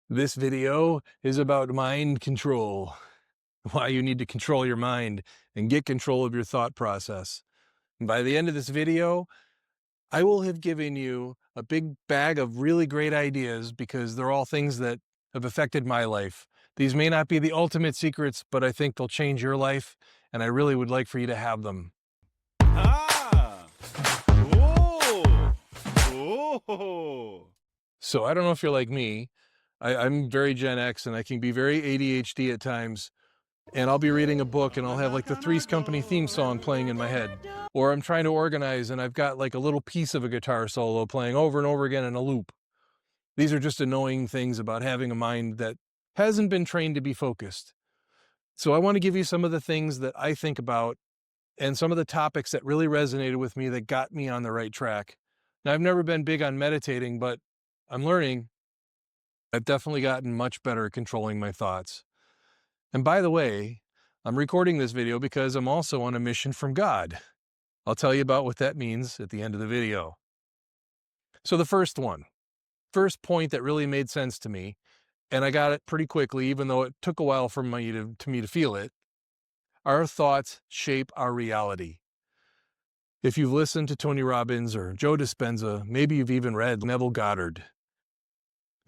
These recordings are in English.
This video is about mind control, why you need to control your mind and get control of your thought process. And by the end of this video, I will have given you a big bag of really great ideas because they're all things that have affected my life. These may not be the ultimate secrets, but I think they'll change your life, and I really would like for you to have them. Ah! Oh! Oh! So I don't know if you're like me. I'm very Gen X and I can be very ADHD at times. And I'll be reading a book and I'll have like the Three's Company theme song playing in my head. Or I'm trying to organize and I've got like a little piece of a guitar solo playing over and over again in a loop. These are just annoying things about having a mind that hasn't been trained to be focused. So I want to give you some of the things that I think about and some of the topics that really resonated with me that got me on the right track. Now, I've never been big on meditating, but I'm learning. I've definitely gotten much better at controlling my thoughts. And by the way, I'm recording this video because I'm also on a mission from God. I'll tell you about what that means at the end of the video. So the first point that really made sense to me, and I got it pretty quickly, even though it took a while for me to feel it, our thoughts shape our reality. If you've listened to Tony Robbins or Joe Dispenza, maybe you've even read Neville Goddard.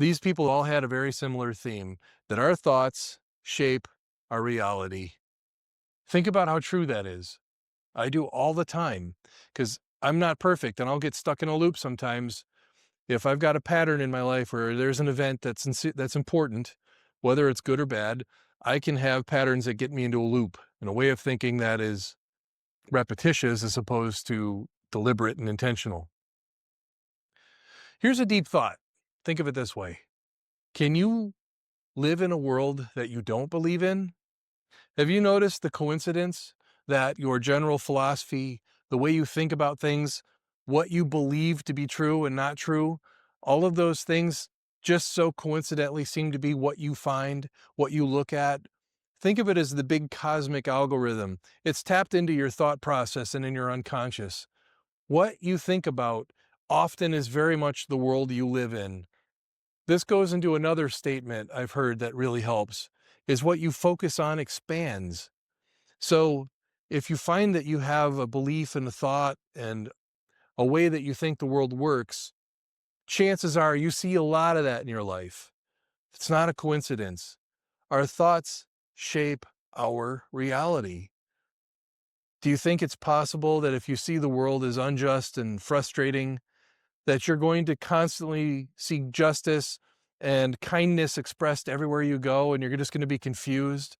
These people all had a very similar theme, that our thoughts shape our reality. Think about how true that is. I do all the time because I'm not perfect and I'll get stuck in a loop sometimes. If I've got a pattern in my life or there's an event that's important, whether it's good or bad, I can have patterns that get me into a loop and a way of thinking that is repetitious as opposed to deliberate and intentional. Here's a deep thought. Think of it this way. Can you live in a world that you don't believe in? Have you noticed the coincidence that your general philosophy, the way you think about things, what you believe to be true and not true, all of those things just so coincidentally seem to be what you find, what you look at? Think of it as the big cosmic algorithm. It's tapped into your thought process and in your unconscious. What you think about often is very much the world you live in. This goes into another statement I've heard that really helps, is what you focus on expands. So if you find that you have a belief and a thought and a way that you think the world works, chances are you see a lot of that in your life. It's not a coincidence. Our thoughts shape our reality. Do you think it's possible that if you see the world as unjust and frustrating, that you're going to constantly seek justice and kindness expressed everywhere you go and you're just going to be confused?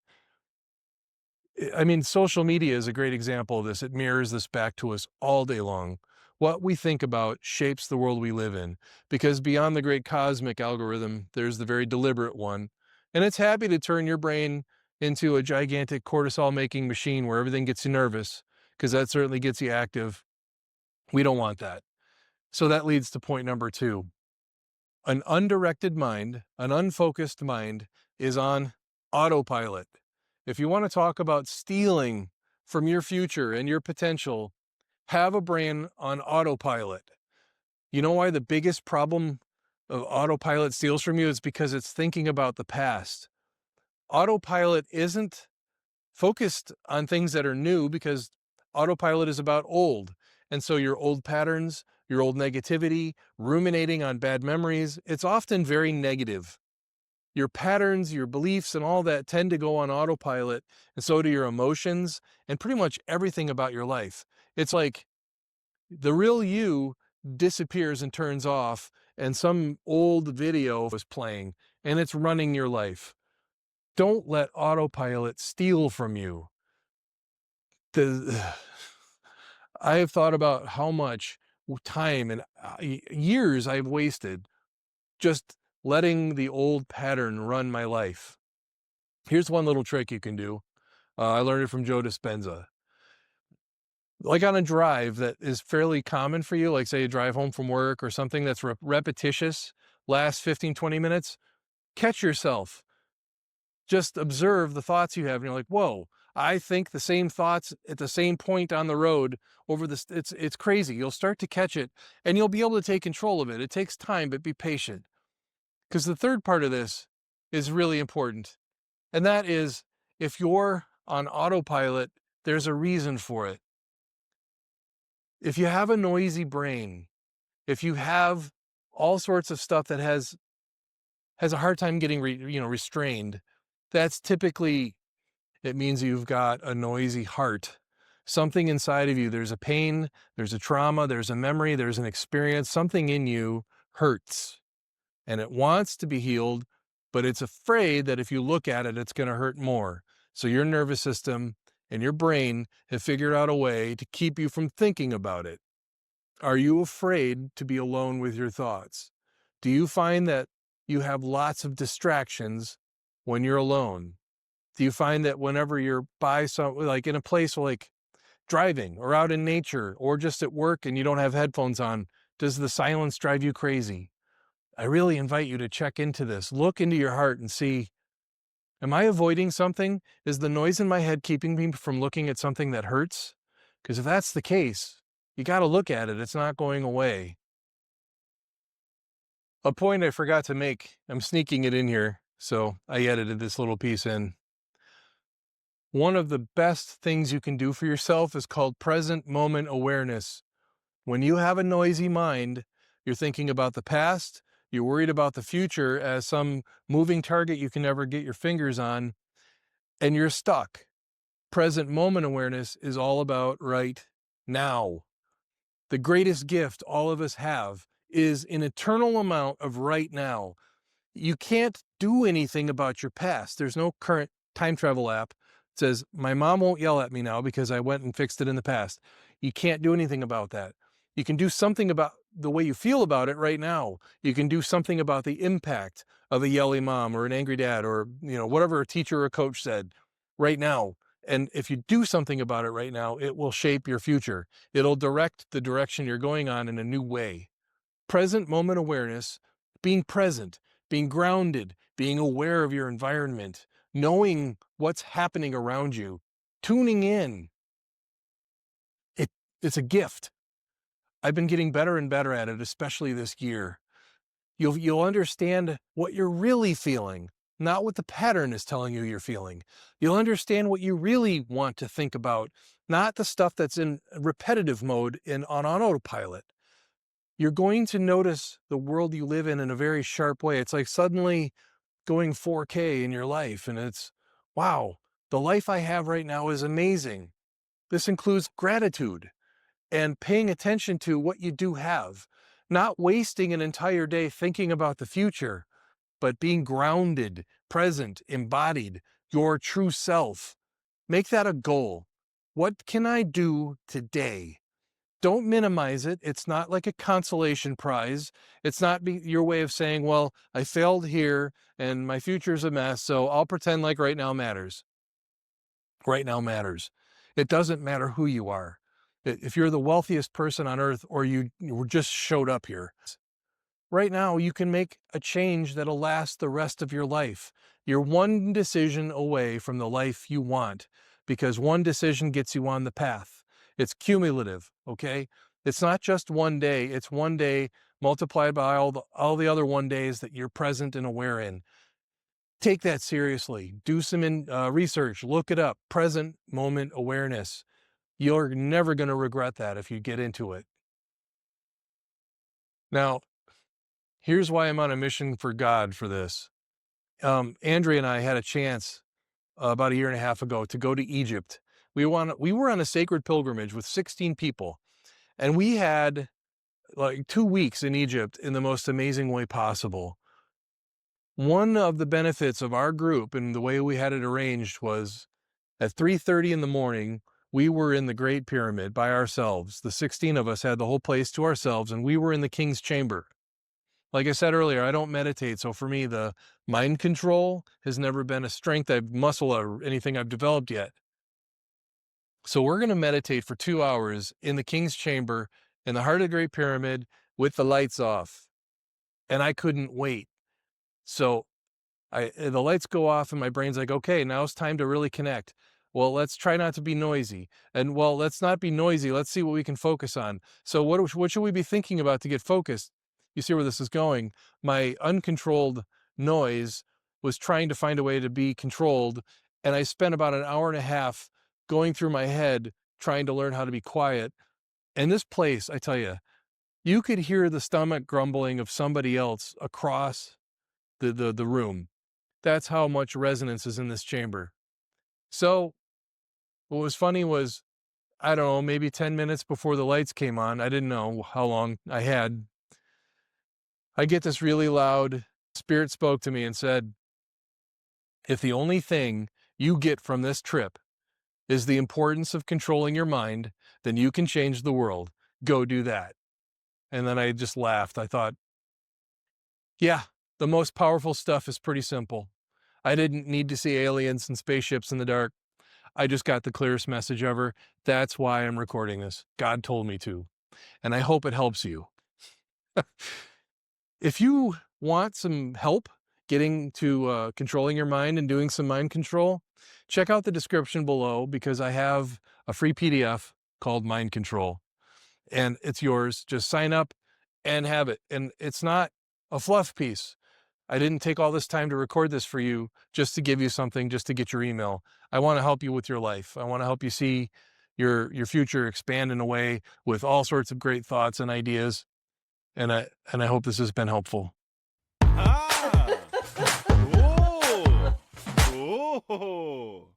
I mean, social media is a great example of this. It mirrors this back to us all day long. What we think about shapes the world we live in, because beyond the great cosmic algorithm, there's the very deliberate one. And it's happy to turn your brain into a gigantic cortisol making machine where everything gets you nervous, because that certainly gets you active. We don't want that. So that leads to point number two. An undirected mind, an unfocused mind, is on autopilot. If you want to talk about stealing from your future and your potential, have a brain on autopilot. You know why the biggest problem of autopilot steals from you is because it's thinking about the past. Autopilot isn't focused on things that are new because autopilot is about old. And so your old patterns, your old negativity, ruminating on bad memories, it's often very negative. Your patterns, your beliefs, and all that tend to go on autopilot, and so do your emotions and pretty much everything about your life. It's like the real you disappears and turns off, and some old video is playing, and it's running your life. Don't let autopilot steal from you. The I have thought about how much time and years I've wasted just letting the old pattern run my life. Here's one little trick you can do. I learned it from Joe Dispenza. Like on a drive that is fairly common for you, like say you drive home from work or something that's repetitious, last 15, 20 minutes, catch yourself. Just observe the thoughts you have and you're like, whoa, I think the same thoughts at the same point on the road over this. It's crazy. You'll start to catch it and you'll be able to take control of it. It takes time, but be patient. Because the third part of this is really important. And that is, if you're on autopilot, there's a reason for it. If you have a noisy brain, if you have all sorts of stuff that has a hard time getting restrained, that's typically, it means you've got a noisy heart. Something inside of you, there's a pain, there's a trauma, there's a memory, there's an experience, something in you hurts and it wants to be healed, but it's afraid that if you look at it, it's going to hurt more. So your nervous system and your brain have figured out a way to keep you from thinking about it. Are you afraid to be alone with your thoughts? Do you find that you have lots of distractions when you're alone? Do you find that whenever you're by like in a place like driving or out in nature or just at work and you don't have headphones on, does the silence drive you crazy? I really invite you to check into this. Look into your heart and see, am I avoiding something? Is the noise in my head keeping me from looking at something that hurts? Because if that's the case, you got to look at it. It's not going away. A point I forgot to make, I'm sneaking it in here, so I edited this little piece in. One of the best things you can do for yourself is called present moment awareness. When you have a noisy mind, you're thinking about the past, you're worried about the future as some moving target you can never get your fingers on, and you're stuck. Present moment awareness is all about right now. The greatest gift all of us have is an eternal amount of right now. You can't do anything about your past. There's no current time travel app that says, my mom won't yell at me now because I went and fixed it in the past. You can't do anything about that. You can do something about the way you feel about it right now. You can do something about the impact of a yelling mom or an angry dad or, whatever a teacher or a coach said right now. And if you do something about it right now, it will shape your future. It'll direct the direction you're going on in a new way. Present moment awareness, being present, being grounded, being aware of your environment, knowing what's happening around you, tuning in. It's a gift. I've been getting better and better at it, especially this year. You'll understand what you're really feeling, not what the pattern is telling you you're feeling. You'll understand what you really want to think about, not the stuff that's in repetitive mode on autopilot. You're going to notice the world you live in a very sharp way. It's like suddenly going 4K in your life, and it's, wow, the life I have right now is amazing. This includes gratitude and paying attention to what you do have, not wasting an entire day thinking about the future, but being grounded, present, embodied, your true self. Make that a goal. What can I do today? Don't minimize it. It's not like a consolation prize. It's not your way of saying, well, I failed here and my future's a mess, so I'll pretend like right now matters. Right now matters. It doesn't matter who you are. If you're the wealthiest person on earth or you just showed up here, right now you can make a change that'll last the rest of your life. You're one decision away from the life you want because one decision gets you on the path. It's cumulative, okay? It's not just one day. It's one day multiplied by all the other one days that you're present and aware in. Take that seriously. Do some research. Look it up. Present moment awareness. You're never going to regret that if you get into it. Now, here's why I'm on a mission for God for this. Andrea and I had a chance about a year and a half ago to go to Egypt. We were on a sacred pilgrimage with 16 people, and we had like 2 weeks in Egypt in the most amazing way possible. One of the benefits of our group and the way we had it arranged was at 3:30 in the morning, we were in the Great Pyramid by ourselves. The 16 of us had the whole place to ourselves, and we were in the King's Chamber. Like I said earlier, I don't meditate, so for me, the mind control has never been a strength, muscle, or anything I've developed yet. So we're going to meditate for 2 hours in the King's Chamber in the heart of the Great Pyramid with the lights off. And I couldn't wait. So the lights go off and my brain's like, okay, now it's time to really connect. Well, let's try not to be noisy. And well, let's not be noisy. Let's see what we can focus on. So what should we be thinking about to get focused? you see where this is going. My uncontrolled noise was trying to find a way to be controlled, and I spent about an hour and a half going through my head trying to learn how to be quiet. And this place, I tell you could hear the stomach grumbling of somebody else across the room. That's how much resonance is in this chamber. So what was funny was, I don't know, maybe 10 minutes before the lights came on, I didn't know how long I had. I get this really loud spirit spoke to me and said, if the only thing you get from this trip is the importance of controlling your mind, then you can change the world. Go do that. And then I just laughed. I thought, yeah, the most powerful stuff is pretty simple. I didn't need to see aliens and spaceships in the dark. I just got the clearest message ever. That's why I'm recording this. God told me to. And I hope it helps you. If you want some help getting to controlling your mind and doing some mind control, check out the description below because I have a free PDF called Mind Control. And it's yours. Just sign up and have it. And it's not a fluff piece. I didn't take all this time to record this for you just to give you something, just to get your email. I want to help you with your life. I want to help you see your future expand in a way with all sorts of great thoughts and ideas. And I hope this has been helpful. Ah! Oh! Oh!